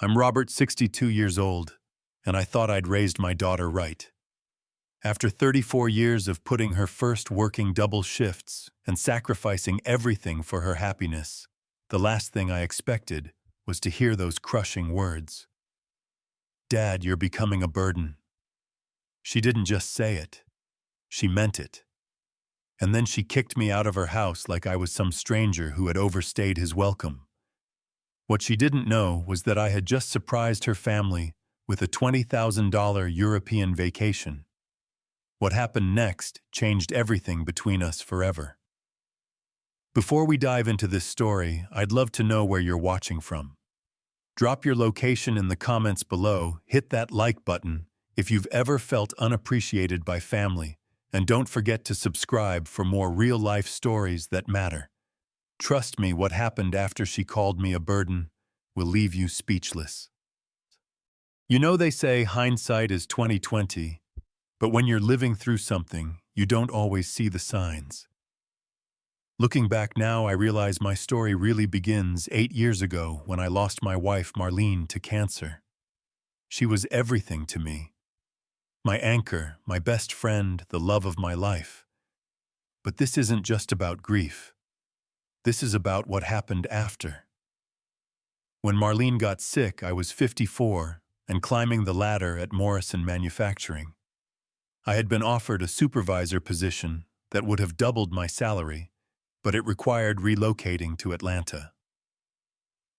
I'm Robert, 62 years old, and I thought I'd raised my daughter right. After 34 years of putting her first working double shifts and sacrificing everything for her happiness, the last thing I expected was to hear those crushing words. "Dad, you're becoming a burden." She didn't just say it. She meant it. And then she kicked me out of her house like I was some stranger who had overstayed his welcome. What she didn't know was that I had just surprised her family with a $20,000 European vacation. What happened next changed everything between us forever. Before we dive into this story, I'd love to know where you're watching from. Drop your location in the comments below, hit that like button if you've ever felt unappreciated by family, and don't forget to subscribe for more real-life stories that matter. Trust me, what happened after she called me a burden will leave you speechless. You know, they say hindsight is 20/20, but when you're living through something, you don't always see the signs. Looking back now, I realize my story really begins 8 years ago when I lost my wife Marlene to cancer. She was everything to me. My anchor, my best friend, the love of my life. But this isn't just about grief. This is about what happened after. When Marlene got sick, I was 54 and climbing the ladder at Morrison Manufacturing. I had been offered a supervisor position that would have doubled my salary, but it required relocating to Atlanta.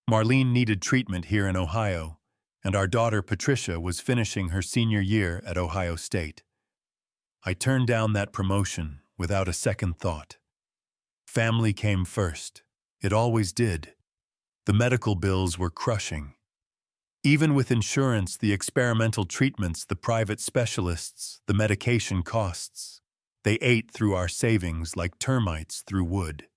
Marlene needed treatment here in Ohio, and our daughter Patricia was finishing her senior year at Ohio State. I turned down that promotion without a second thought. Family came first. It always did. The medical bills were crushing. Even with insurance, the experimental treatments, the private specialists, the medication costs, they ate through our savings like termites through wood.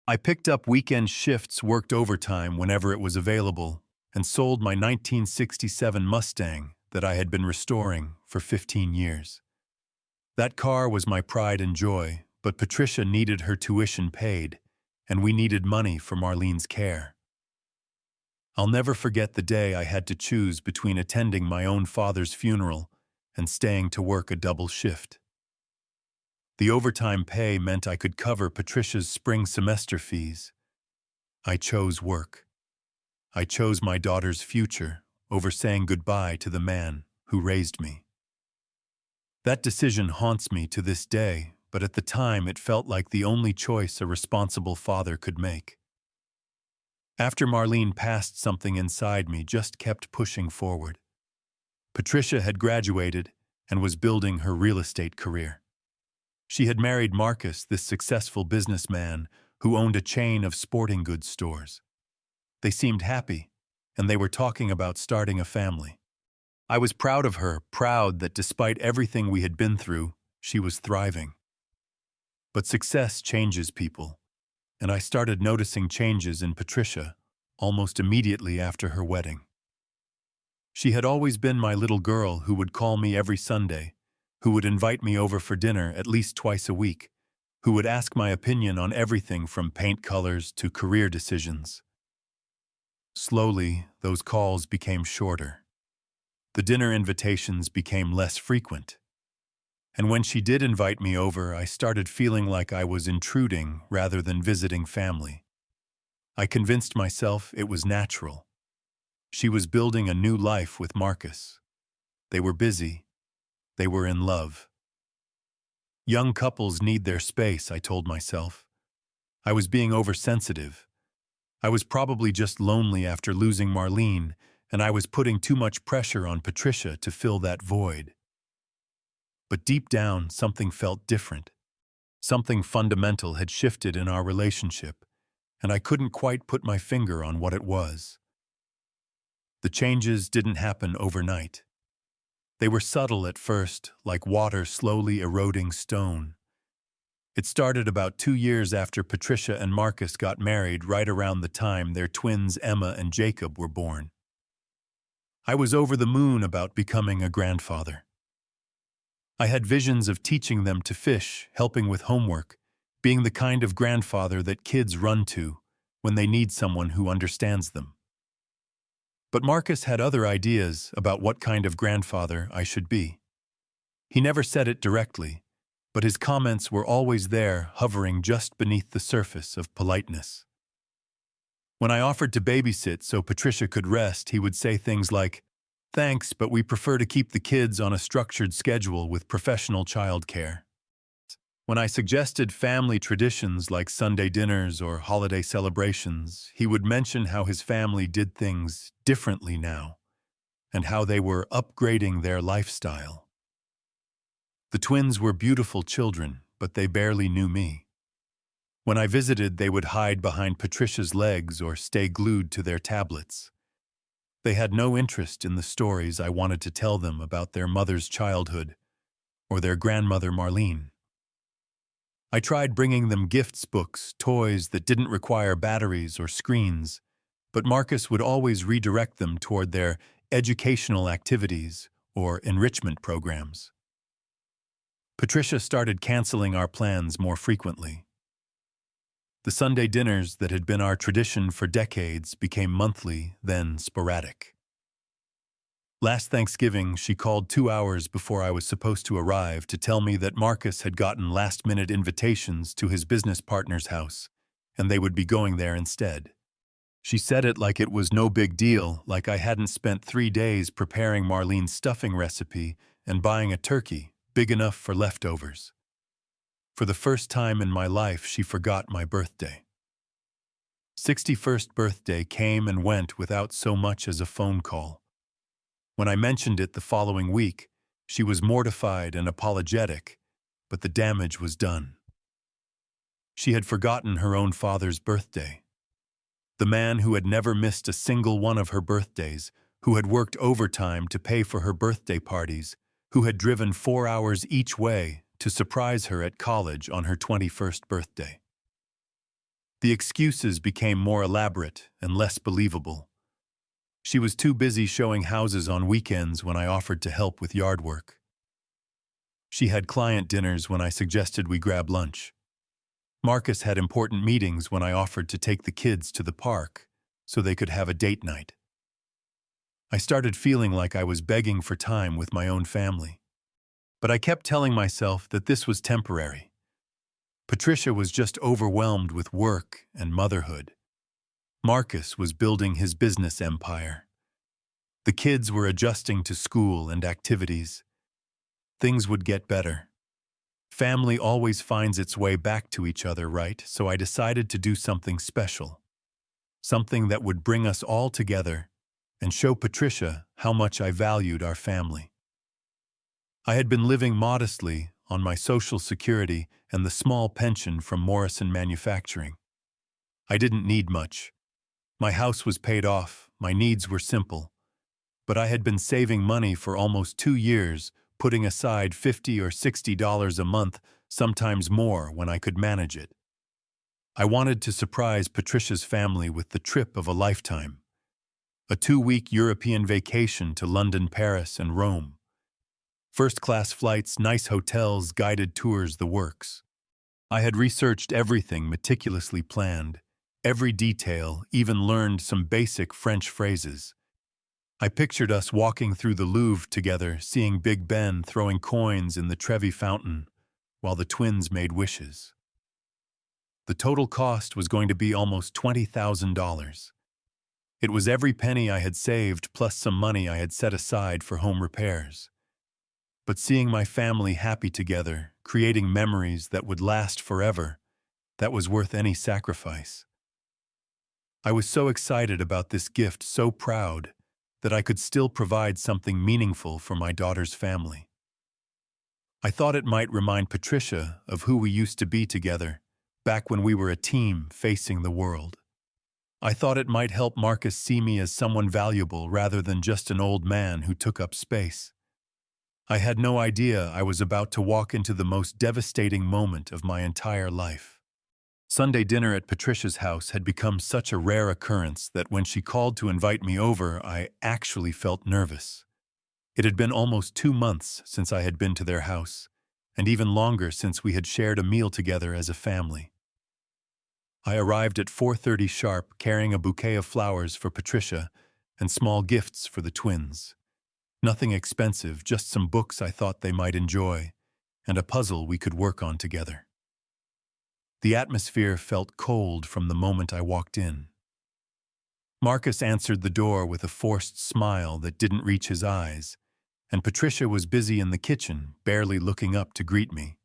I picked up weekend shifts, worked overtime whenever it was available, and sold my 1967 Mustang that I had been restoring for 15 years. That car was my pride and joy, but Patricia needed her tuition paid, and we needed money for Marlene's care. I'll never forget the day I had to choose between attending my own father's funeral and staying to work a double shift. The overtime pay meant I could cover Patricia's spring semester fees. I chose work. I chose my daughter's future over saying goodbye to the man who raised me. That decision haunts me to this day, but at the time it felt like the only choice a responsible father could make. After Marlene passed, something inside me just kept pushing forward. Patricia had graduated and was building her real estate career. She had married Marcus, this successful businessman who owned a chain of sporting goods stores. They seemed happy, and they were talking about starting a family. I was proud of her, proud that despite everything we had been through, she was thriving. But success changes people, and I started noticing changes in Patricia almost immediately after her wedding. She had always been my little girl who would call me every Sunday, who would invite me over for dinner at least twice a week, who would ask my opinion on everything from paint colors to career decisions. Slowly, those calls became shorter. The dinner invitations became less frequent. And when she did invite me over, I started feeling like I was intruding rather than visiting family. I convinced myself it was natural. She was building a new life with Marcus. They were busy. They were in love. Young couples need their space, I told myself. I was being oversensitive. I was probably just lonely after losing Marlene, and I was putting too much pressure on Patricia to fill that void. But deep down, something felt different. Something fundamental had shifted in our relationship, and I couldn't quite put my finger on what it was. The changes didn't happen overnight. They were subtle at first, like water slowly eroding stone. It started about 2 years after Patricia and Marcus got married, right around the time their twins Emma and Jacob were born. I was over the moon about becoming a grandfather. I had visions of teaching them to fish, helping with homework, being the kind of grandfather that kids run to when they need someone who understands them. But Marcus had other ideas about what kind of grandfather I should be. He never said it directly, but his comments were always there, hovering just beneath the surface of politeness. When I offered to babysit so Patricia could rest, he would say things like, "Thanks, but we prefer to keep the kids on a structured schedule with professional childcare." When I suggested family traditions like Sunday dinners or holiday celebrations, he would mention how his family did things differently now and how they were upgrading their lifestyle. The twins were beautiful children, but they barely knew me. When I visited, they would hide behind Patricia's legs or stay glued to their tablets. They had no interest in the stories I wanted to tell them about their mother's childhood or their grandmother Marlene. I tried bringing them gifts, books, toys that didn't require batteries or screens, but Marcus would always redirect them toward their educational activities or enrichment programs. Patricia started canceling our plans more frequently. The Sunday dinners that had been our tradition for decades became monthly, then sporadic. Last Thanksgiving, she called 2 hours before I was supposed to arrive to tell me that Marcus had gotten last-minute invitations to his business partner's house, and they would be going there instead. She said it like it was no big deal, like I hadn't spent 3 days preparing Marlene's stuffing recipe and buying a turkey big enough for leftovers. For the first time in my life, she forgot my birthday. 61st birthday came and went without so much as a phone call. When I mentioned it the following week, she was mortified and apologetic, but the damage was done. She had forgotten her own father's birthday. The man who had never missed a single one of her birthdays, who had worked overtime to pay for her birthday parties, who had driven 4 hours each way to surprise her at college on her 21st birthday. The excuses became more elaborate and less believable. She was too busy showing houses on weekends when I offered to help with yard work. She had client dinners when I suggested we grab lunch. Marcus had important meetings when I offered to take the kids to the park so they could have a date night. I started feeling like I was begging for time with my own family. But I kept telling myself that this was temporary. Patricia was just overwhelmed with work and motherhood. Marcus was building his business empire. The kids were adjusting to school and activities. Things would get better. Family always finds its way back to each other, right? So I decided to do something special. Something that would bring us all together and show Patricia how much I valued our family. I had been living modestly on my Social Security and the small pension from Morrison Manufacturing. I didn't need much. My house was paid off, my needs were simple. But I had been saving money for almost 2 years, putting aside $50 or $60 a month, sometimes more when I could manage it. I wanted to surprise Patricia's family with the trip of a lifetime. A 2-week European vacation to London, Paris, and Rome. First-class flights, nice hotels, guided tours, the works. I had researched everything, meticulously planned. Every detail, even learned some basic French phrases. I pictured us walking through the Louvre together, seeing Big Ben throwing coins in the Trevi fountain, while the twins made wishes. The total cost was going to be almost $20,000. It was every penny I had saved plus some money I had set aside for home repairs. But seeing my family happy together, creating memories that would last forever, that was worth any sacrifice. I was so excited about this gift, so proud, that I could still provide something meaningful for my daughter's family. I thought it might remind Patricia of who we used to be together, back when we were a team facing the world. I thought it might help Marcus see me as someone valuable rather than just an old man who took up space. I had no idea I was about to walk into the most devastating moment of my entire life. Sunday dinner at Patricia's house had become such a rare occurrence that when she called to invite me over, I actually felt nervous. It had been almost 2 months since I had been to their house, and even longer since we had shared a meal together as a family. I arrived at 4:30 sharp, carrying a bouquet of flowers for Patricia and small gifts for the twins. Nothing expensive, just some books I thought they might enjoy, and a puzzle we could work on together. The atmosphere felt cold from the moment I walked in. Marcus answered the door with a forced smile that didn't reach his eyes, and Patricia was busy in the kitchen, barely looking up to greet me.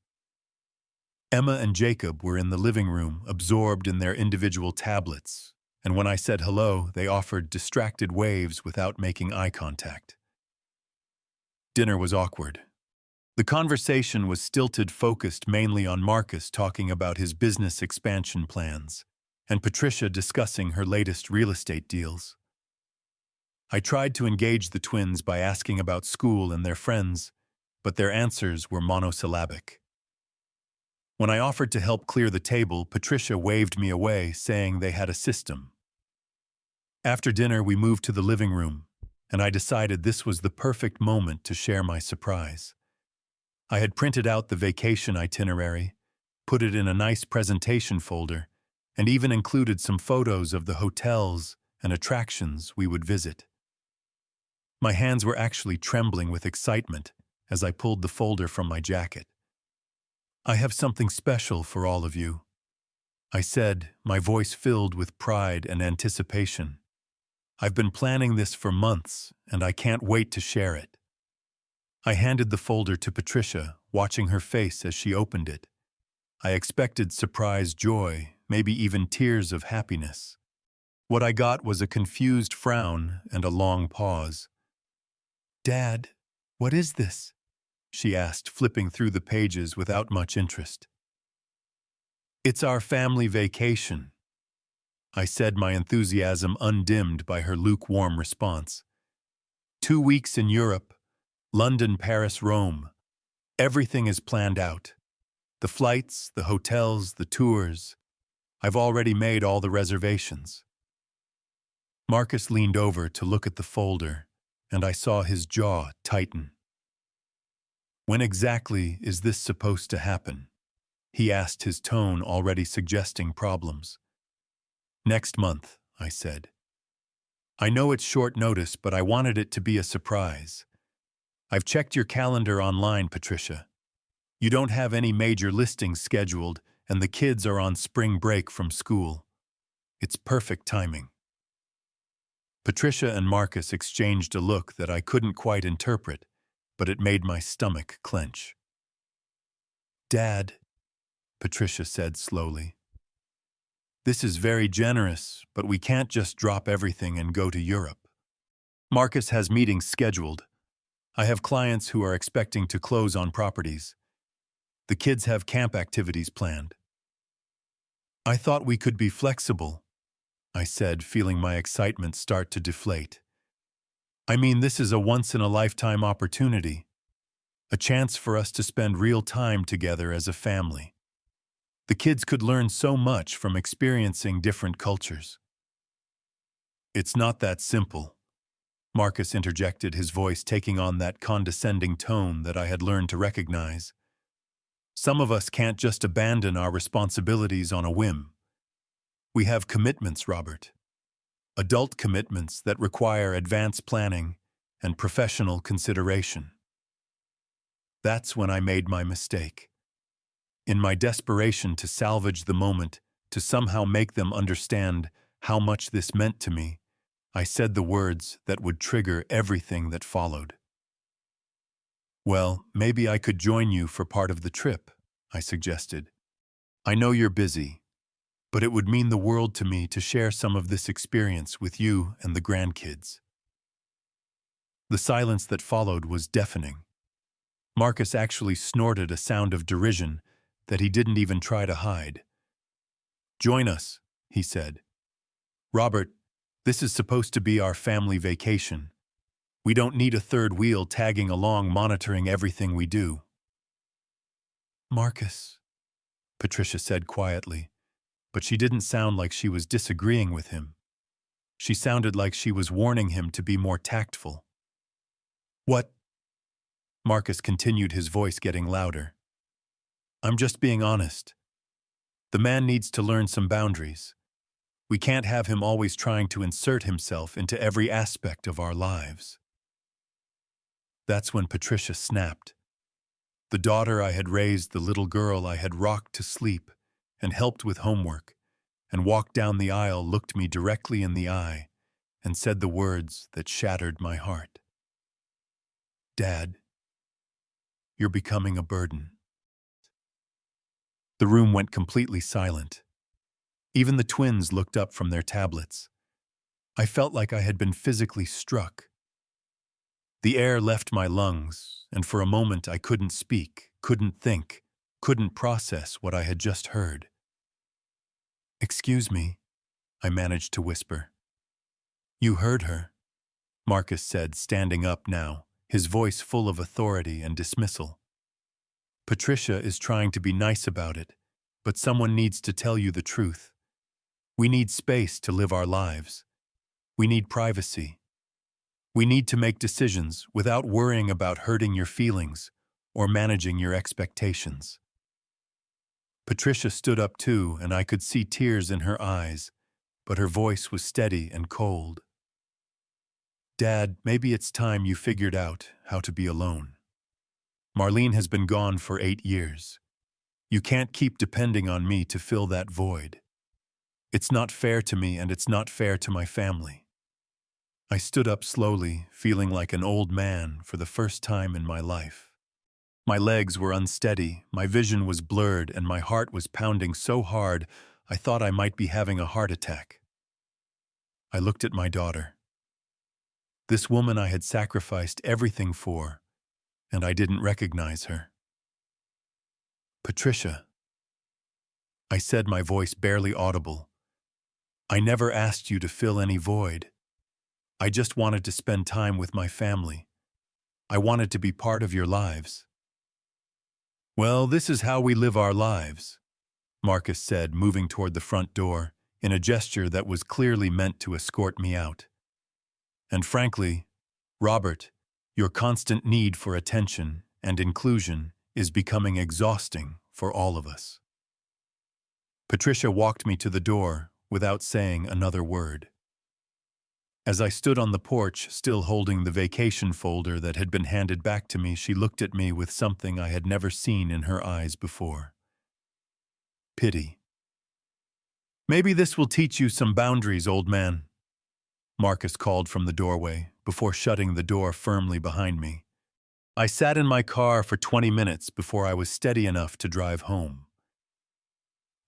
Emma and Jacob were in the living room, absorbed in their individual tablets, and when I said hello, they offered distracted waves without making eye contact. Dinner was awkward. The conversation was stilted, focused mainly on Marcus talking about his business expansion plans, and Patricia discussing her latest real estate deals. I tried to engage the twins by asking about school and their friends, but their answers were monosyllabic. When I offered to help clear the table, Patricia waved me away, saying they had a system. After dinner, we moved to the living room, and I decided this was the perfect moment to share my surprise. I had printed out the vacation itinerary, put it in a nice presentation folder, and even included some photos of the hotels and attractions we would visit. My hands were actually trembling with excitement as I pulled the folder from my jacket. "I have something special for all of you," I said, my voice filled with pride and anticipation. "I've been planning this for months, and I can't wait to share it." I handed the folder to Patricia, watching her face as she opened it. I expected surprise joy, maybe even tears of happiness. What I got was a confused frown and a long pause. "Dad, what is this?" she asked, flipping through the pages without much interest. "It's our family vacation," I said, my enthusiasm undimmed by her lukewarm response. 2 weeks in Europe, London, Paris, Rome. Everything is planned out. The flights, the hotels, the tours. I've already made all the reservations. Marcus leaned over to look at the folder, and I saw his jaw tighten. "When exactly is this supposed to happen?" he asked, his tone already suggesting problems. "Next month," I said. "I know it's short notice, but I wanted it to be a surprise. I've checked your calendar online, Patricia. You don't have any major listings scheduled, and the kids are on spring break from school. It's perfect timing." Patricia and Marcus exchanged a look that I couldn't quite interpret, but it made my stomach clench. "Dad," Patricia said slowly, "this is very generous, but we can't just drop everything and go to Europe. Marcus has meetings scheduled. I have clients who are expecting to close on properties. The kids have camp activities planned." "I thought we could be flexible," I said, feeling my excitement start to deflate. "I mean, this is a once-in-a-lifetime opportunity, a chance for us to spend real time together as a family. The kids could learn so much from experiencing different cultures." "It's not that simple," Marcus interjected, his voice taking on that condescending tone that I had learned to recognize. "Some of us can't just abandon our responsibilities on a whim. We have commitments, Robert. Adult commitments that require advanced planning and professional consideration." That's when I made my mistake. In my desperation to salvage the moment, to somehow make them understand how much this meant to me, I said the words that would trigger everything that followed. "Well, maybe I could join you for part of the trip," I suggested. "I know you're busy, but it would mean the world to me to share some of this experience with you and the grandkids." The silence that followed was deafening. Marcus actually snorted a sound of derision that he didn't even try to hide. "Join us," he said. "Robert, this is supposed to be our family vacation. We don't need a third wheel tagging along monitoring everything we do." "Marcus," Patricia said quietly, but she didn't sound like she was disagreeing with him. She sounded like she was warning him to be more tactful. "What?" Marcus continued, his voice getting louder. "I'm just being honest. The man needs to learn some boundaries. We can't have him always trying to insert himself into every aspect of our lives. That's when Patricia snapped. The daughter I had raised, the little girl I had rocked to sleep and helped with homework, and walked down the aisle, looked me directly in the eye and said the words that shattered my heart. "Dad, you're becoming a burden." The room went completely silent. Even the twins looked up from their tablets. I felt like I had been physically struck. The air left my lungs, and for a moment I couldn't speak, couldn't think, couldn't process what I had just heard. "Excuse me," I managed to whisper. "You heard her," Marcus said, standing up now, his voice full of authority and dismissal. "Patricia is trying to be nice about it, but someone needs to tell you the truth. We need space to live our lives. We need privacy. We need to make decisions without worrying about hurting your feelings or managing your expectations." Patricia stood up too, and I could see tears in her eyes, but her voice was steady and cold. "Dad, maybe it's time you figured out how to be alone. Marlene has been gone for 8 years. You can't keep depending on me to fill that void. It's not fair to me, and it's not fair to my family." I stood up slowly, feeling like an old man for the first time in my life. My legs were unsteady, my vision was blurred, and my heart was pounding so hard I thought I might be having a heart attack. I looked at my daughter. This woman I had sacrificed everything for, and I didn't recognize her. "Patricia," I said, my voice barely audible, "I never asked you to fill any void. I just wanted to spend time with my family. I wanted to be part of your lives." "Well, this is how we live our lives," Marcus said, moving toward the front door, in a gesture that was clearly meant to escort me out. "And frankly, Robert, your constant need for attention and inclusion is becoming exhausting for all of us." Patricia walked me to the door without saying another word. As I stood on the porch, still holding the vacation folder that had been handed back to me, she looked at me with something I had never seen in her eyes before. Pity. "Maybe this will teach you some boundaries, old man," Marcus called from the doorway, before shutting the door firmly behind me. I sat in my car for 20 minutes before I was steady enough to drive home.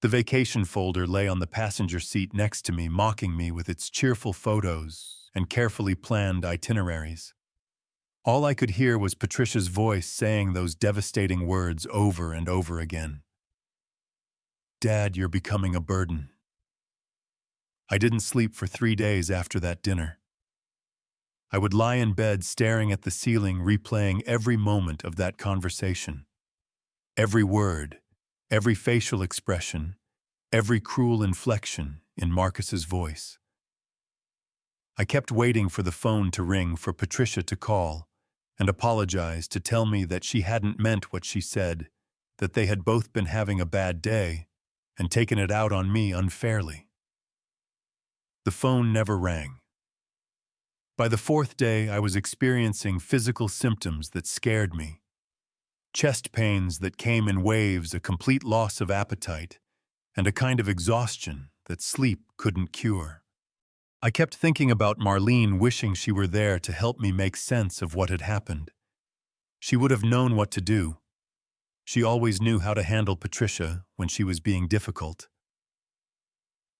The vacation folder lay on the passenger seat next to me, mocking me with its cheerful photos and carefully planned itineraries. All I could hear was Patricia's voice saying those devastating words over and over again. "Dad, you're becoming a burden." I didn't sleep for 3 days after that dinner. I would lie in bed staring at the ceiling, replaying every moment of that conversation. Every word, every facial expression, every cruel inflection in Marcus's voice. I kept waiting for the phone to ring, for Patricia to call and apologize, to tell me that she hadn't meant what she said, that they had both been having a bad day and taken it out on me unfairly. The phone never rang. By the 4th day, I was experiencing physical symptoms that scared me. Chest pains that came in waves, a complete loss of appetite, and a kind of exhaustion that sleep couldn't cure. I kept thinking about Marlene, wishing she were there to help me make sense of what had happened. She would have known what to do. She always knew how to handle Patricia when she was being difficult.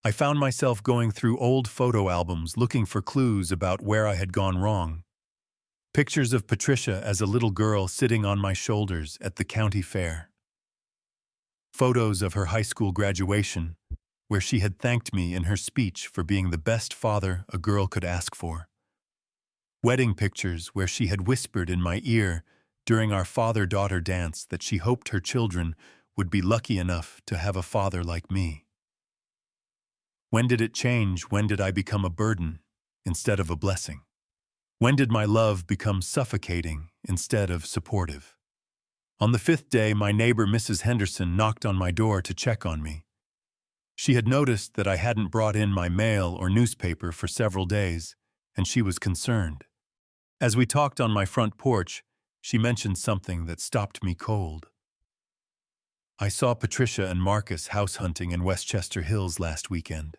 I found myself going through old photo albums looking for clues about where I had gone wrong. Pictures of Patricia as a little girl sitting on my shoulders at the county fair. Photos of her high school graduation, where she had thanked me in her speech for being the best father a girl could ask for. Wedding pictures where she had whispered in my ear during our father-daughter dance that she hoped her children would be lucky enough to have a father like me. When did it change? When did I become a burden instead of a blessing? When did my love become suffocating instead of supportive? On the 5th day, my neighbor, Mrs. Henderson, knocked on my door to check on me. She had noticed that I hadn't brought in my mail or newspaper for several days, and she was concerned. As we talked on my front porch, she mentioned something that stopped me cold. "I saw Patricia and Marcus house hunting in Westchester Hills last weekend,"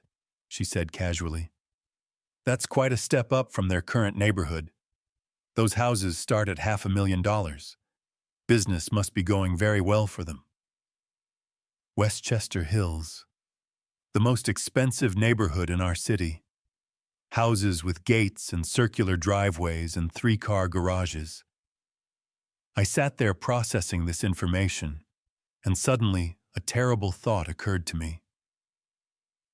she said casually. "That's quite a step up from their current neighborhood. Those houses start at $500,000. Business must be going very well for them." Westchester Hills, the most expensive neighborhood in our city. Houses with gates and circular driveways and three-car garages. I sat there processing this information, and suddenly a terrible thought occurred to me.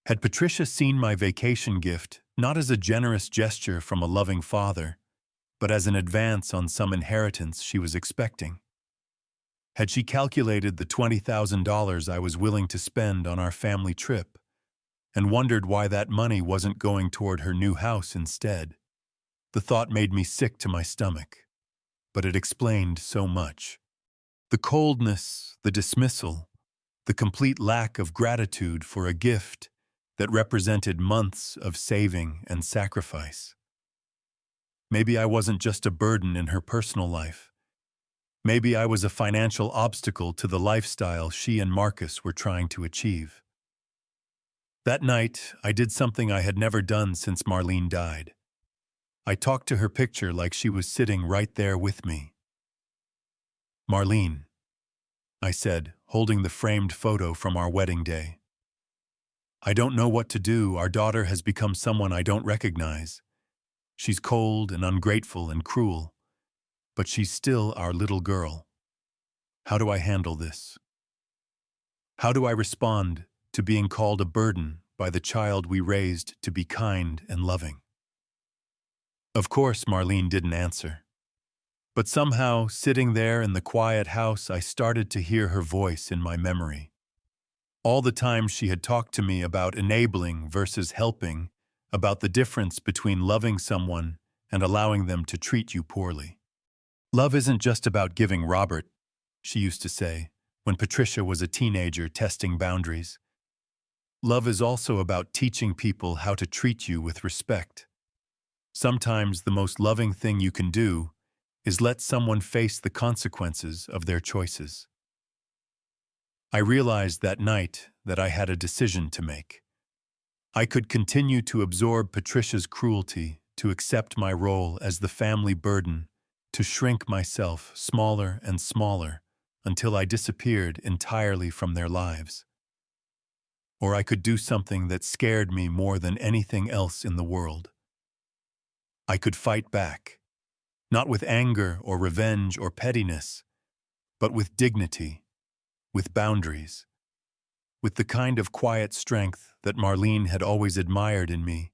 Had Patricia seen my vacation gift not as a generous gesture from a loving father, but as an advance on some inheritance she was expecting? Had she calculated the $20,000 I was willing to spend on our family trip, and wondered why that money wasn't going toward her new house instead? The thought made me sick to my stomach, but it explained so much. The coldness, the dismissal, the complete lack of gratitude for a gift that represented months of saving and sacrifice. Maybe I wasn't just a burden in her personal life. Maybe I was a financial obstacle to the lifestyle she and Marcus were trying to achieve. That night, I did something I had never done since Marlene died. I talked to her picture like she was sitting right there with me. "Marlene," I said, holding the framed photo from our wedding day. "I don't know what to do. Our daughter has become someone I don't recognize. She's cold and ungrateful and cruel, but she's still our little girl. How do I handle this? How do I respond to being called a burden by the child we raised to be kind and loving?" Of course, Marlene didn't answer. But somehow, sitting there in the quiet house, I started to hear her voice in my memory. All the time she had talked to me about enabling versus helping, about the difference between loving someone and allowing them to treat you poorly. "Love isn't just about giving, Robert," she used to say, when Patricia was a teenager testing boundaries. "Love is also about teaching people how to treat you with respect. Sometimes the most loving thing you can do is let someone face the consequences of their choices." I realized that night that I had a decision to make. I could continue to absorb Patricia's cruelty, to accept my role as the family burden, to shrink myself smaller and smaller until I disappeared entirely from their lives. Or I could do something that scared me more than anything else in the world. I could fight back, not with anger or revenge or pettiness, but with dignity, with boundaries, with the kind of quiet strength that Marlene had always admired in me,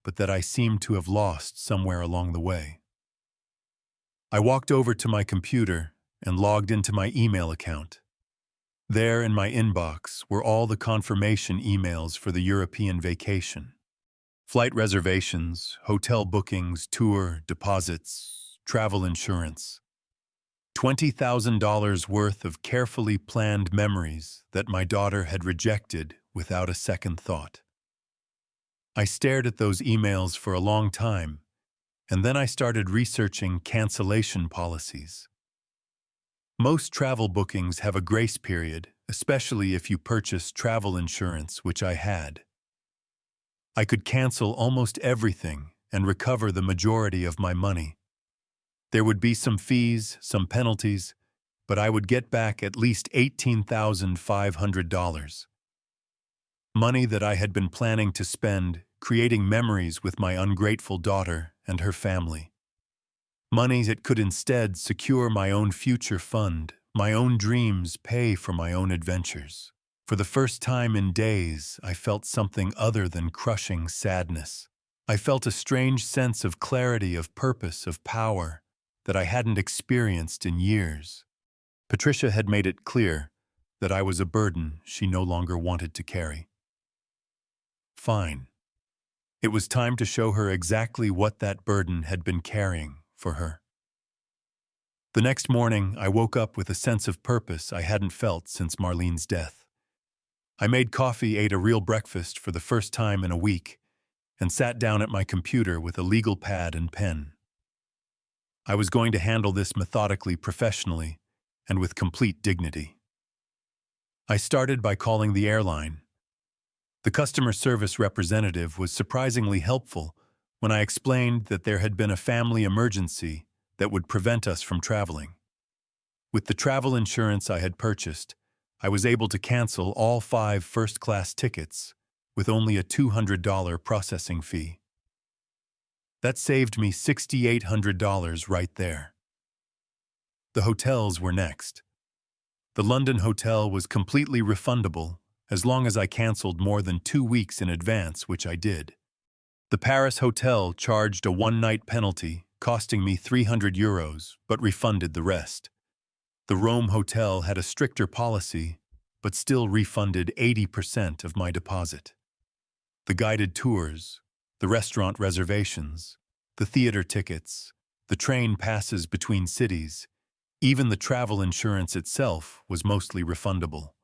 but that I seemed to have lost somewhere along the way. I walked over to my computer and logged into my email account. There in my inbox were all the confirmation emails for the European vacation. Flight reservations, hotel bookings, tour, deposits, travel insurance. $20,000 worth of carefully planned memories that my daughter had rejected without a second thought. I stared at those emails for a long time, and then I started researching cancellation policies. Most travel bookings have a grace period, especially if you purchase travel insurance, which I had. I could cancel almost everything and recover the majority of my money. There would be some fees, some penalties, but I would get back at least $18,500. Money that I had been planning to spend creating memories with my ungrateful daughter and her family. Money that could instead secure my own future fund, my own dreams, pay for my own adventures. For the first time in days, I felt something other than crushing sadness. I felt a strange sense of clarity, of purpose, of power that I hadn't experienced in years. Patricia had made it clear that I was a burden she no longer wanted to carry. Fine. It was time to show her exactly what that burden had been carrying for her. The next morning, I woke up with a sense of purpose I hadn't felt since Marlene's death. I made coffee, ate a real breakfast for the first time in a week, and sat down at my computer with a legal pad and pen. I was going to handle this methodically, professionally, and with complete dignity. I started by calling the airline. The customer service representative was surprisingly helpful when I explained that there had been a family emergency that would prevent us from traveling. With the travel insurance I had purchased, I was able to cancel all 5 first-class tickets with only a $200 processing fee. That saved me $6,800 right there. The hotels were next. The London hotel was completely refundable as long as I canceled more than 2 weeks in advance, which I did. The Paris hotel charged a one-night penalty, costing me €300, but refunded the rest. The Rome hotel had a stricter policy, but still refunded 80% of my deposit. The guided tours, the restaurant reservations, the theater tickets, the train passes between cities, even the travel insurance itself was mostly refundable.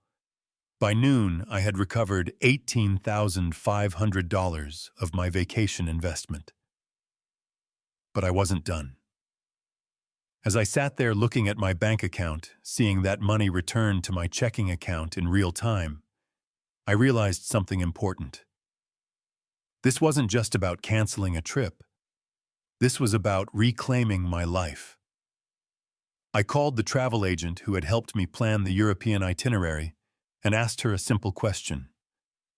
By noon, I had recovered $18,500 of my vacation investment. But I wasn't done. As I sat there looking at my bank account, seeing that money return to my checking account in real time, I realized something important. This wasn't just about canceling a trip. This was about reclaiming my life. I called the travel agent who had helped me plan the European itinerary and asked her a simple question.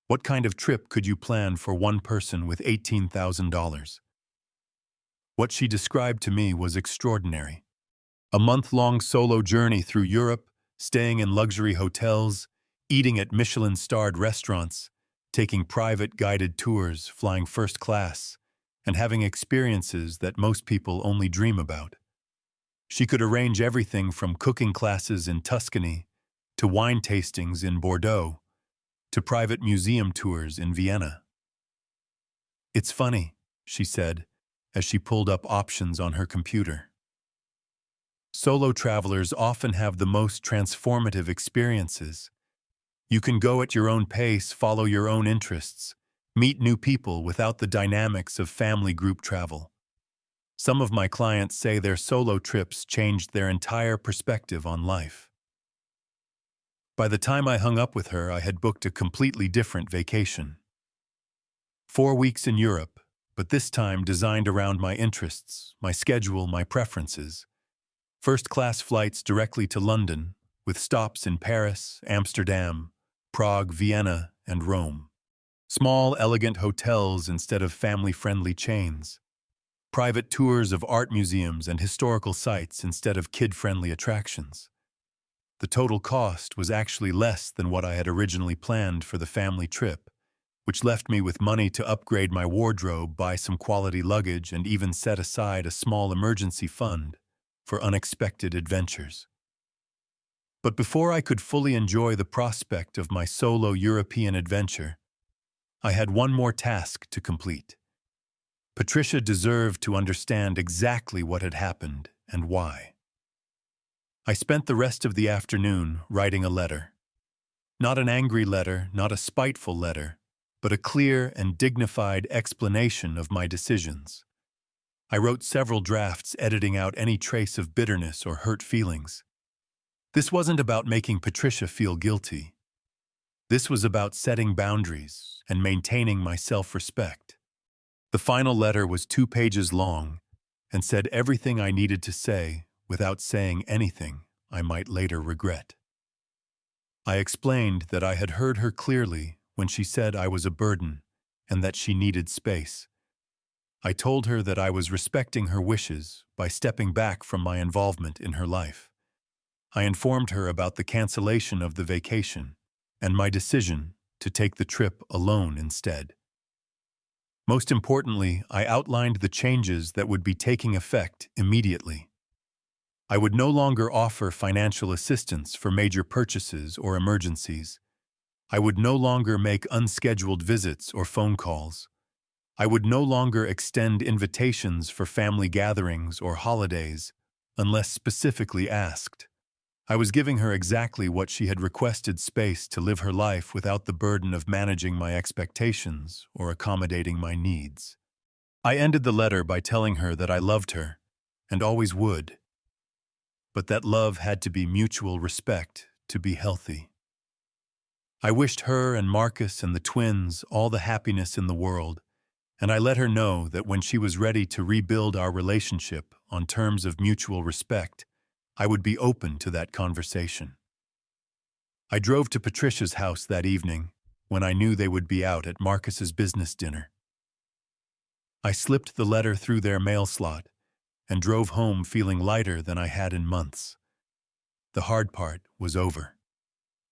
What kind of trip could you plan for one person with $18,000? What she described to me was extraordinary. A month-long solo journey through Europe, staying in luxury hotels, eating at Michelin-starred restaurants, taking private guided tours, flying first class, and having experiences that most people only dream about. She could arrange everything from cooking classes in Tuscany to wine tastings in Bordeaux to private museum tours in Vienna. "It's funny," she said, as she pulled up options on her computer. Solo travelers often have the most transformative experiences. You can go at your own pace, follow your own interests, meet new people without the dynamics of family group travel. Some of my clients say their solo trips changed their entire perspective on life. By the time I hung up with her, I had booked a completely different vacation. 4 weeks in Europe, but this time designed around my interests, my schedule, my preferences. First-class flights directly to London, with stops in Paris, Amsterdam, Prague, Vienna, and Rome. Small, elegant hotels instead of family-friendly chains. Private tours of art museums and historical sites instead of kid-friendly attractions. The total cost was actually less than what I had originally planned for the family trip, which left me with money to upgrade my wardrobe, buy some quality luggage, and even set aside a small emergency fund for unexpected adventures. But before I could fully enjoy the prospect of my solo European adventure, I had one more task to complete. Patricia deserved to understand exactly what had happened and why. I spent the rest of the afternoon writing a letter. Not an angry letter, not a spiteful letter, but a clear and dignified explanation of my decisions. I wrote several drafts, editing out any trace of bitterness or hurt feelings. This wasn't about making Patricia feel guilty. This was about setting boundaries and maintaining my self-respect. The final letter was 2 pages long and said everything I needed to say without saying anything I might later regret. I explained that I had heard her clearly when she said I was a burden and that she needed space. I told her that I was respecting her wishes by stepping back from my involvement in her life. I informed her about the cancellation of the vacation and my decision to take the trip alone instead. Most importantly, I outlined the changes that would be taking effect immediately. I would no longer offer financial assistance for major purchases or emergencies. I would no longer make unscheduled visits or phone calls. I would no longer extend invitations for family gatherings or holidays unless specifically asked. I was giving her exactly what she had requested: space to live her life without the burden of managing my expectations or accommodating my needs. I ended the letter by telling her that I loved her, and always would, but that love had to be mutual respect to be healthy. I wished her and Marcus and the twins all the happiness in the world, and I let her know that when she was ready to rebuild our relationship on terms of mutual respect, I would be open to that conversation. I drove to Patricia's house that evening when I knew they would be out at Marcus's business dinner. I slipped the letter through their mail slot and drove home feeling lighter than I had in months. The hard part was over.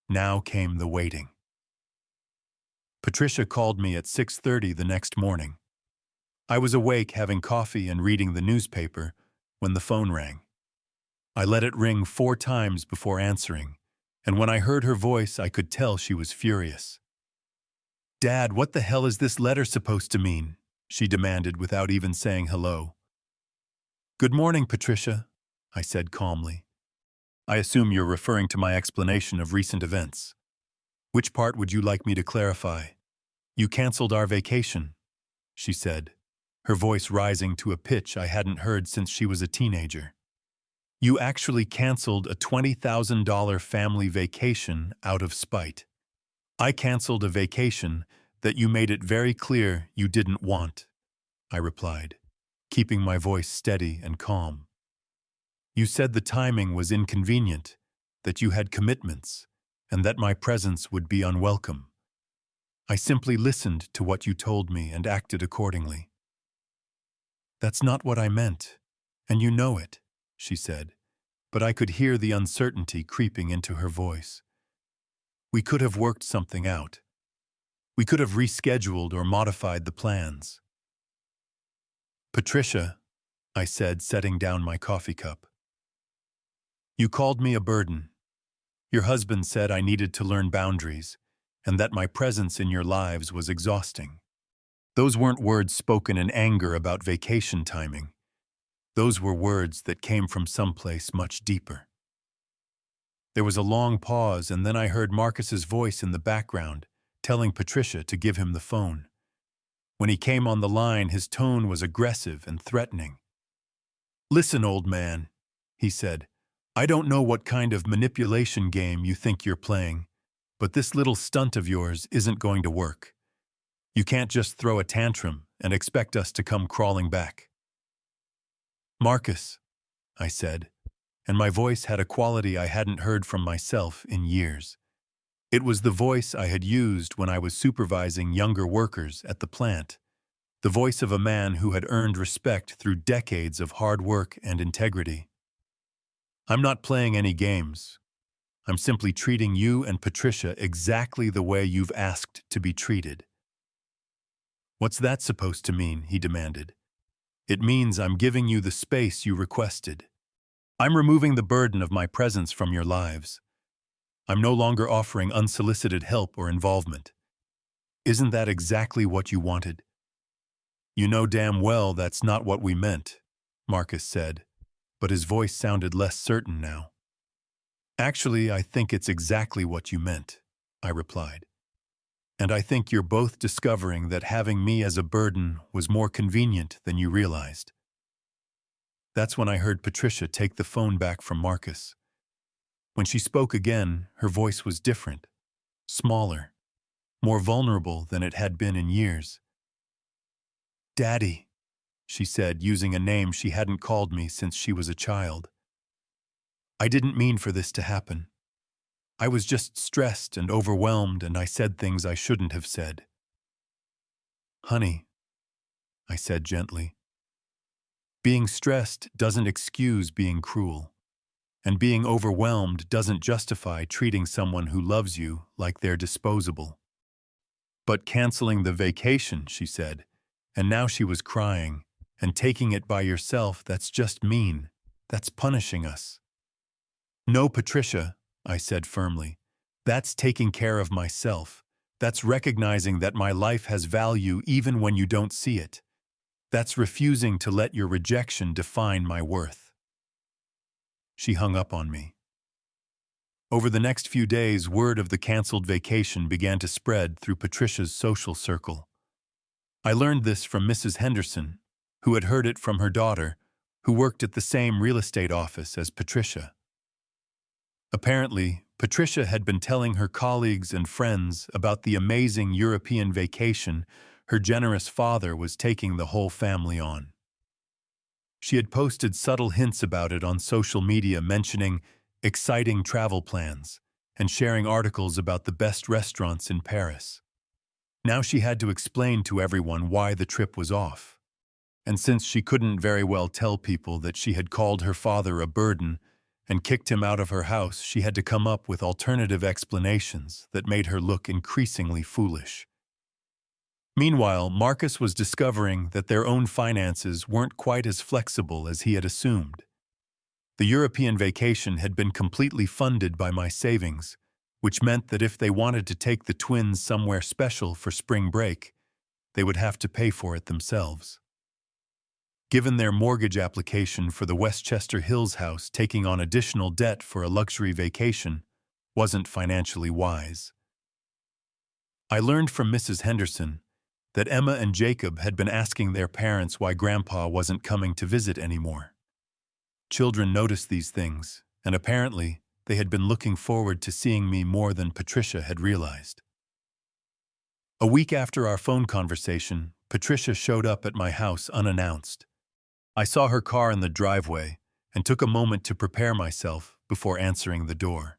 Now came the waiting. Patricia called me at 6:30 the next morning. I was awake having coffee and reading the newspaper when the phone rang. I let it ring 4 times before answering, and when I heard her voice, I could tell she was furious. "Dad, what the hell is this letter supposed to mean?" she demanded without even saying hello. "Good morning, Patricia," I said calmly. "I assume you're referring to my explanation of recent events. Which part would you like me to clarify?" "You canceled our vacation," she said, her voice rising to a pitch I hadn't heard since she was a teenager. "You actually canceled a $20,000 family vacation out of spite. I canceled a vacation that you made it very clear you didn't want," I replied, keeping my voice steady and calm. "You said the timing was inconvenient, that you had commitments, and that my presence would be unwelcome. I simply listened to what you told me and acted accordingly." "That's not what I meant, and you know it," she said, but I could hear the uncertainty creeping into her voice. "We could have worked something out. We could have rescheduled or modified the plans." "Patricia," I said, setting down my coffee cup, "you called me a burden. Your husband said I needed to learn boundaries, and that my presence in your lives was exhausting. Those weren't words spoken in anger about vacation timing. Those were words that came from someplace much deeper." There was a long pause, and then I heard Marcus's voice in the background, telling Patricia to give him the phone. When he came on the line, his tone was aggressive and threatening. "Listen, old man," he said, "I don't know what kind of manipulation game you think you're playing, but this little stunt of yours isn't going to work. You can't just throw a tantrum and expect us to come crawling back." "Marcus," I said, and my voice had a quality I hadn't heard from myself in years. It was the voice I had used when I was supervising younger workers at the plant, the voice of a man who had earned respect through decades of hard work and integrity. "I'm not playing any games. I'm simply treating you and Patricia exactly the way you've asked to be treated." "What's that supposed to mean?" he demanded. "It means I'm giving you the space you requested. I'm removing the burden of my presence from your lives. I'm no longer offering unsolicited help or involvement. Isn't that exactly what you wanted?" "You know damn well that's not what we meant," Marcus said, but his voice sounded less certain now. "Actually, I think it's exactly what you meant," I replied. "And I think you're both discovering that having me as a burden was more convenient than you realized." That's when I heard Patricia take the phone back from Marcus. When she spoke again, her voice was different, smaller, more vulnerable than it had been in years. "Daddy," she said, using a name she hadn't called me since she was a child. "I didn't mean for this to happen. I was just stressed and overwhelmed, and I said things I shouldn't have said." "Honey," I said gently, "being stressed doesn't excuse being cruel. And being overwhelmed doesn't justify treating someone who loves you like they're disposable." "But canceling the vacation," she said, and now she was crying, "and taking it by yourself, that's just mean. That's punishing us." "No, Patricia," I said firmly. "That's taking care of myself. That's recognizing that my life has value even when you don't see it. That's refusing to let your rejection define my worth." She hung up on me. Over the next few days, word of the canceled vacation began to spread through Patricia's social circle. I learned this from Mrs. Henderson, who had heard it from her daughter, who worked at the same real estate office as Patricia. Apparently, Patricia had been telling her colleagues and friends about the amazing European vacation her generous father was taking the whole family on. She had posted subtle hints about it on social media, mentioning exciting travel plans and sharing articles about the best restaurants in Paris. Now she had to explain to everyone why the trip was off. And since she couldn't very well tell people that she had called her father a burden and kicked him out of her house, she had to come up with alternative explanations that made her look increasingly foolish. Meanwhile, Marcus was discovering that their own finances weren't quite as flexible as he had assumed. The European vacation had been completely funded by my savings, which meant that if they wanted to take the twins somewhere special for spring break, they would have to pay for it themselves. Given their mortgage application for the Westchester Hills house, taking on additional debt for a luxury vacation wasn't financially wise. I learned from Mrs. Henderson that Emma and Jacob had been asking their parents why Grandpa wasn't coming to visit anymore. Children noticed these things, and apparently they had been looking forward to seeing me more than Patricia had realized. A week after our phone conversation, Patricia showed up at my house unannounced. I saw her car in the driveway and took a moment to prepare myself before answering the door.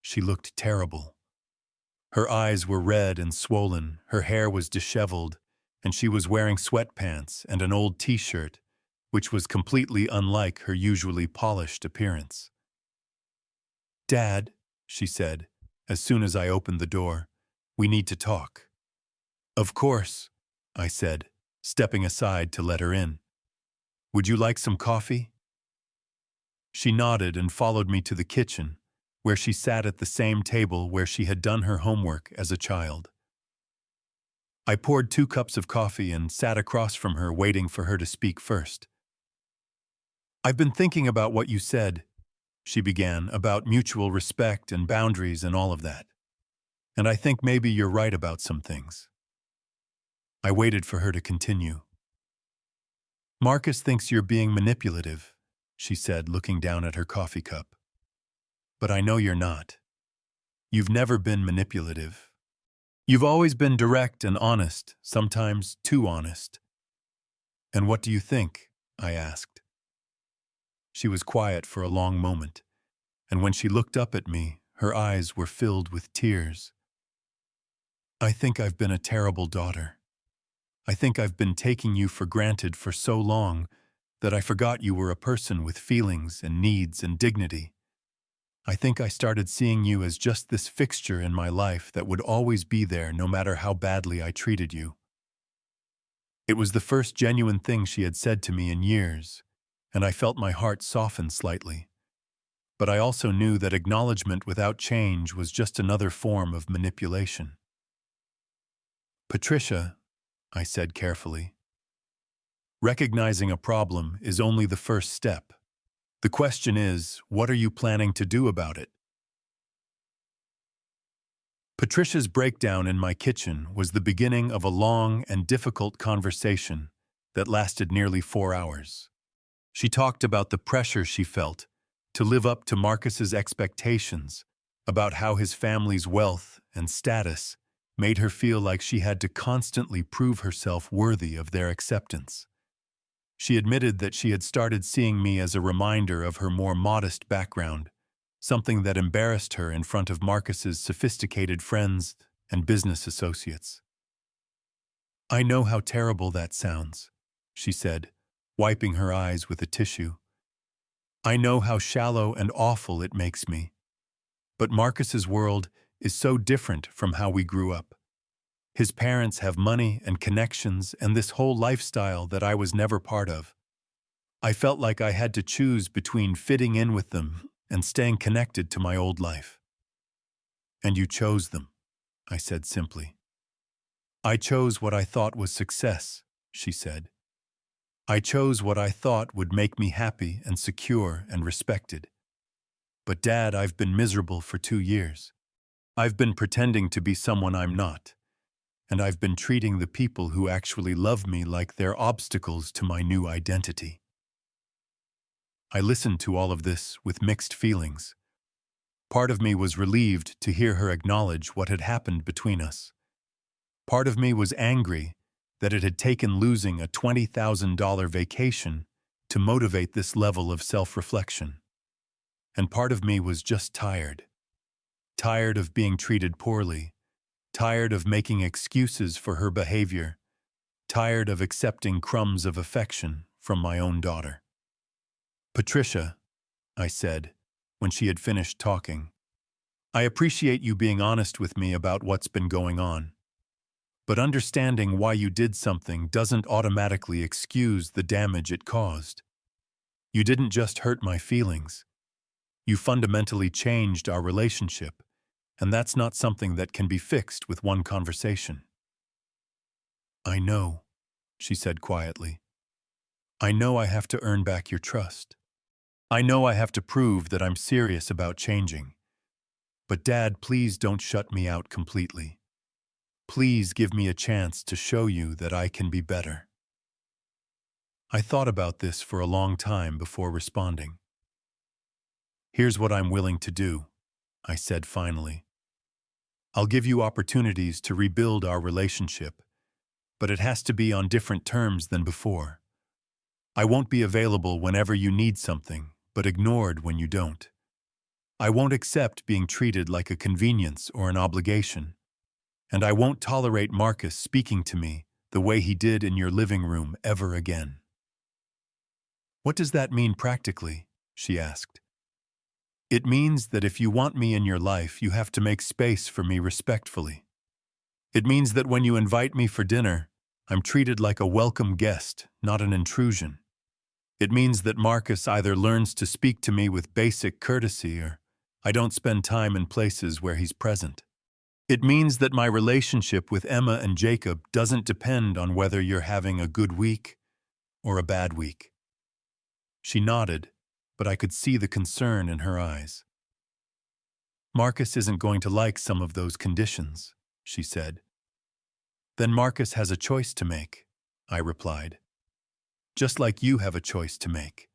She looked terrible. Her eyes were red and swollen, her hair was disheveled, and she was wearing sweatpants and an old t-shirt, which was completely unlike her usually polished appearance. "Dad," she said, as soon as I opened the door, "we need to talk." "Of course," I said, stepping aside to let her in. "Would you like some coffee?" She nodded and followed me to the kitchen, where she sat at the same table where she had done her homework as a child. I poured 2 cups of coffee and sat across from her, waiting for her to speak first. "I've been thinking about what you said," she began, "about mutual respect and boundaries and all of that. And I think maybe you're right about some things." I waited for her to continue. "Marcus thinks you're being manipulative," she said, looking down at her coffee cup. "But I know you're not. You've never been manipulative. You've always been direct and honest, sometimes too honest." "And what do you think?" I asked. She was quiet for a long moment, and when she looked up at me, her eyes were filled with tears. "I think I've been a terrible daughter. I think I've been taking you for granted for so long that I forgot you were a person with feelings and needs and dignity. I think I started seeing you as just this fixture in my life that would always be there no matter how badly I treated you." It was the first genuine thing she had said to me in years, and I felt my heart soften slightly. But I also knew that acknowledgement without change was just another form of manipulation. "Patricia," I said carefully, "recognizing a problem is only the first step. The question is, what are you planning to do about it?" Patricia's breakdown in my kitchen was the beginning of a long and difficult conversation that lasted nearly 4 hours. She talked about the pressure she felt to live up to Marcus's expectations, about how his family's wealth and status made her feel like she had to constantly prove herself worthy of their acceptance. She admitted that she had started seeing me as a reminder of her more modest background, something that embarrassed her in front of Marcus's sophisticated friends and business associates. "I know how terrible that sounds," she said, wiping her eyes with a tissue. "I know how shallow and awful it makes me. But Marcus's world is so different from how we grew up. His parents have money and connections and this whole lifestyle that I was never part of. I felt like I had to choose between fitting in with them and staying connected to my old life." "And you chose them," I said simply. "I chose what I thought was success," she said. "I chose what I thought would make me happy and secure and respected. But Dad, I've been miserable for 2 years. I've been pretending to be someone I'm not, and I've been treating the people who actually love me like they're obstacles to my new identity. I listened to all of this with mixed feelings. Part of me was relieved to hear her acknowledge what had happened between us. Part of me was angry that it had taken losing a $20,000 vacation to motivate this level of self-reflection. And part of me was just tired. Tired of being treated poorly. Tired of making excuses for her behavior. Tired of accepting crumbs of affection from my own daughter. "Patricia," I said, when she had finished talking, "I appreciate you being honest with me about what's been going on. But understanding why you did something doesn't automatically excuse the damage it caused. You didn't just hurt my feelings. You fundamentally changed our relationship, and that's not something that can be fixed with one conversation." "I know," she said quietly. "I know I have to earn back your trust. I know I have to prove that I'm serious about changing. But Dad, please don't shut me out completely. Please give me a chance to show you that I can be better." I thought about this for a long time before responding. "Here's what I'm willing to do," I said finally. "I'll give you opportunities to rebuild our relationship, but it has to be on different terms than before. I won't be available whenever you need something, but ignored when you don't. I won't accept being treated like a convenience or an obligation. And I won't tolerate Marcus speaking to me the way he did in your living room ever again." "What does that mean practically?" she asked. "It means that if you want me in your life, you have to make space for me respectfully. It means that when you invite me for dinner, I'm treated like a welcome guest, not an intrusion. It means that Marcus either learns to speak to me with basic courtesy or I don't spend time in places where he's present. It means that my relationship with Emma and Jacob doesn't depend on whether you're having a good week or a bad week." She nodded, but I could see the concern in her eyes. "Marcus isn't going to like some of those conditions," she said. "Then Marcus has a choice to make," I replied. "Just like you have a choice to make.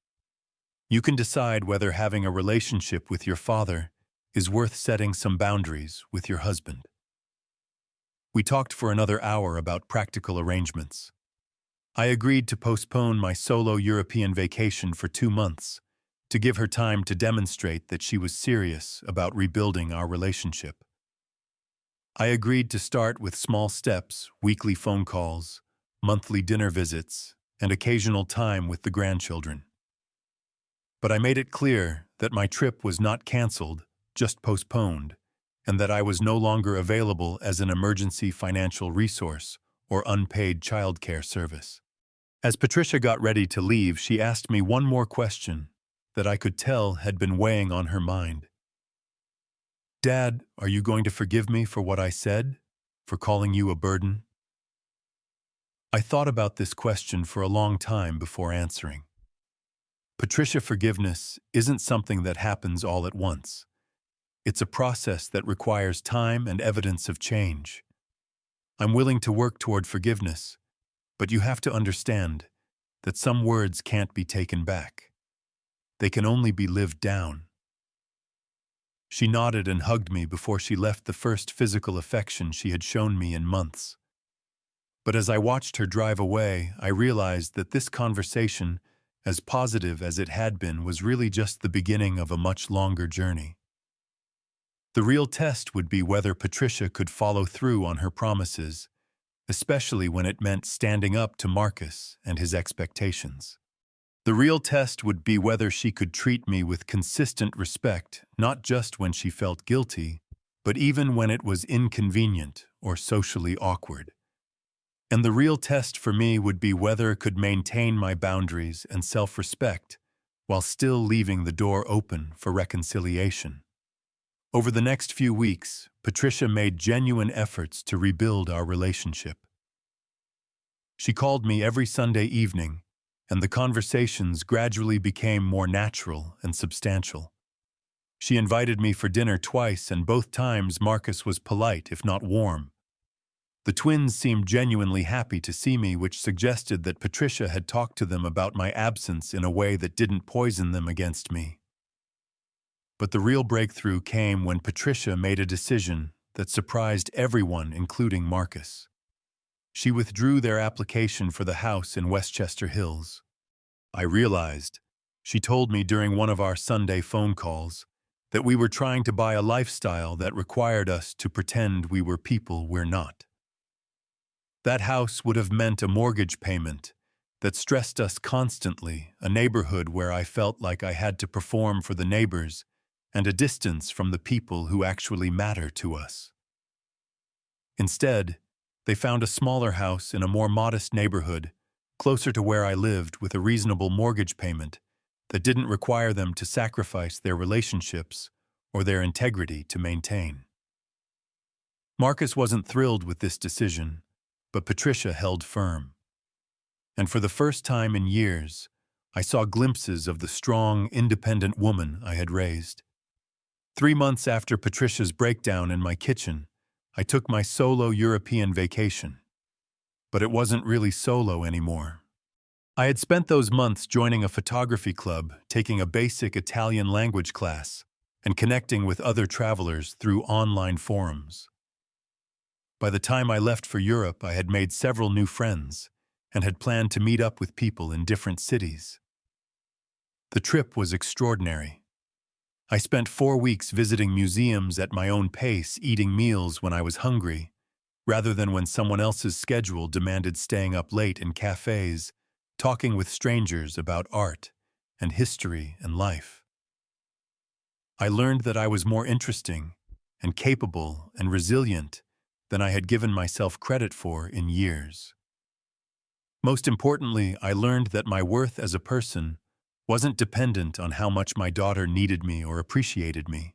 You can decide whether having a relationship with your father is worth setting some boundaries with your husband." We talked for another hour about practical arrangements. I agreed to postpone my solo European vacation for 2 months to give her time to demonstrate that she was serious about rebuilding our relationship. I agreed to start with small steps, weekly phone calls, monthly dinner visits, and occasional time with the grandchildren. But I made it clear that my trip was not canceled, just postponed, and that I was no longer available as an emergency financial resource or unpaid childcare service. As Patricia got ready to leave, she asked me one more question that I could tell had been weighing on her mind. "Dad, are you going to forgive me for what I said? For calling you a burden?" I thought about this question for a long time before answering. Patricia, forgiveness isn't something that happens all at once. It's a process that requires time and evidence of change. I'm willing to work toward forgiveness, but you have to understand that some words can't be taken back. They can only be lived down. She nodded and hugged me before she left the first physical affection she had shown me in months. But as I watched her drive away, I realized that this conversation, as positive as it had been, was really just the beginning of a much longer journey. The real test would be whether Patricia could follow through on her promises, especially when it meant standing up to Marcus and his expectations. The real test would be whether she could treat me with consistent respect, not just when she felt guilty, but even when it was inconvenient or socially awkward. And the real test for me would be whether it could maintain my boundaries and self-respect while still leaving the door open for reconciliation. Over the next few weeks, Patricia made genuine efforts to rebuild our relationship. She called me every Sunday evening, and the conversations gradually became more natural and substantial. She invited me for dinner twice, and both times Marcus was polite, if not warm. The twins seemed genuinely happy to see me, which suggested that Patricia had talked to them about my absence in a way that didn't poison them against me. But the real breakthrough came when Patricia made a decision that surprised everyone, including Marcus. She withdrew their application for the house in Westchester Hills. I realized, she told me during one of our Sunday phone calls, that we were trying to buy a lifestyle that required us to pretend we were people we're not. That house would have meant a mortgage payment that stressed us constantly, a neighborhood where I felt like I had to perform for the neighbors, and a distance from the people who actually matter to us. Instead, they found a smaller house in a more modest neighborhood, closer to where I lived, with a reasonable mortgage payment that didn't require them to sacrifice their relationships or their integrity to maintain. Marcus wasn't thrilled with this decision, but Patricia held firm. And for the first time in years, I saw glimpses of the strong, independent woman I had raised. 3 months after Patricia's breakdown in my kitchen, I took my solo European vacation. But it wasn't really solo anymore. I had spent those months joining a photography club, taking a basic Italian language class, and connecting with other travelers through online forums. By the time I left for Europe, I had made several new friends and had planned to meet up with people in different cities. The trip was extraordinary. I spent 4 weeks visiting museums at my own pace, eating meals when I was hungry, rather than when someone else's schedule demanded staying up late in cafes, talking with strangers about art and history and life. I learned that I was more interesting and capable and resilient than I had given myself credit for in years. Most importantly, I learned that my worth as a person wasn't dependent on how much my daughter needed me or appreciated me.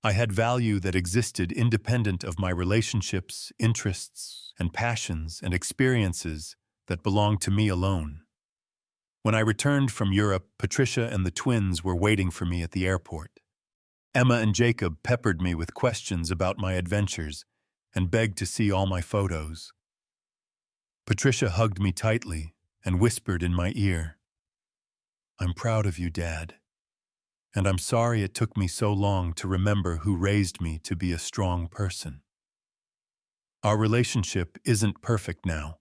I had value that existed independent of my relationships, interests, and passions and experiences that belonged to me alone. When I returned from Europe, Patricia and the twins were waiting for me at the airport. Emma and Jacob peppered me with questions about my adventures and begged to see all my photos. Patricia hugged me tightly and whispered in my ear, "I'm proud of you, Dad. And I'm sorry it took me so long to remember who raised me to be a strong person." Our relationship isn't perfect now.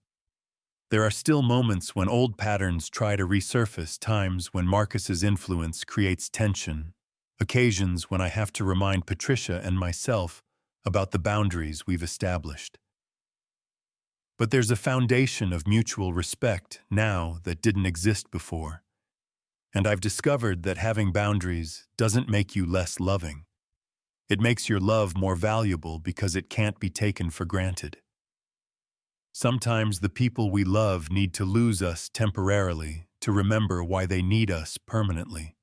There are still moments when old patterns try to resurface, times when Marcus's influence creates tension, occasions when I have to remind Patricia and myself about the boundaries we've established. But there's a foundation of mutual respect now that didn't exist before. And I've discovered that having boundaries doesn't make you less loving. It makes your love more valuable because it can't be taken for granted. Sometimes the people we love need to lose us temporarily to remember why they need us permanently.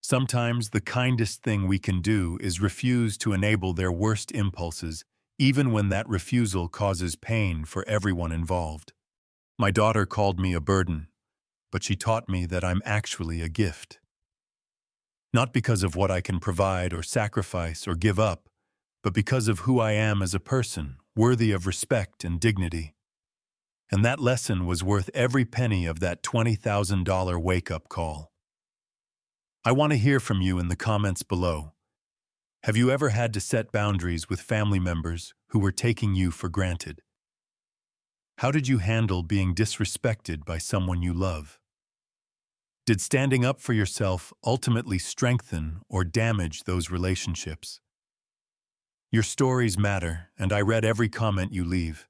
Sometimes the kindest thing we can do is refuse to enable their worst impulses, even when that refusal causes pain for everyone involved. My daughter called me a burden, but she taught me that I'm actually a gift. Not because of what I can provide or sacrifice or give up, but because of who I am as a person, worthy of respect and dignity. And that lesson was worth every penny of that $20,000 wake-up call. I want to hear from you in the comments below. Have you ever had to set boundaries with family members who were taking you for granted? How did you handle being disrespected by someone you love? Did standing up for yourself ultimately strengthen or damage those relationships? Your stories matter, and I read every comment you leave.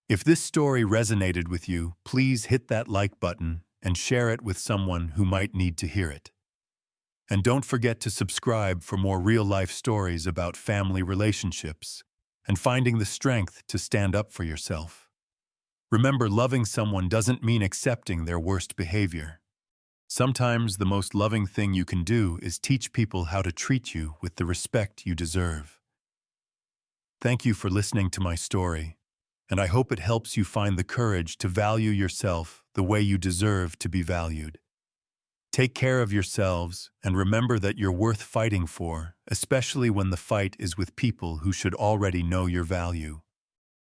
If this story resonated with you, please hit that like button and share it with someone who might need to hear it. And don't forget to subscribe for more real-life stories about family relationships and finding the strength to stand up for yourself. Remember, loving someone doesn't mean accepting their worst behavior. Sometimes the most loving thing you can do is teach people how to treat you with the respect you deserve. Thank you for listening to my story, and I hope it helps you find the courage to value yourself the way you deserve to be valued. Take care of yourselves and remember that you're worth fighting for, especially when the fight is with people who should already know your value.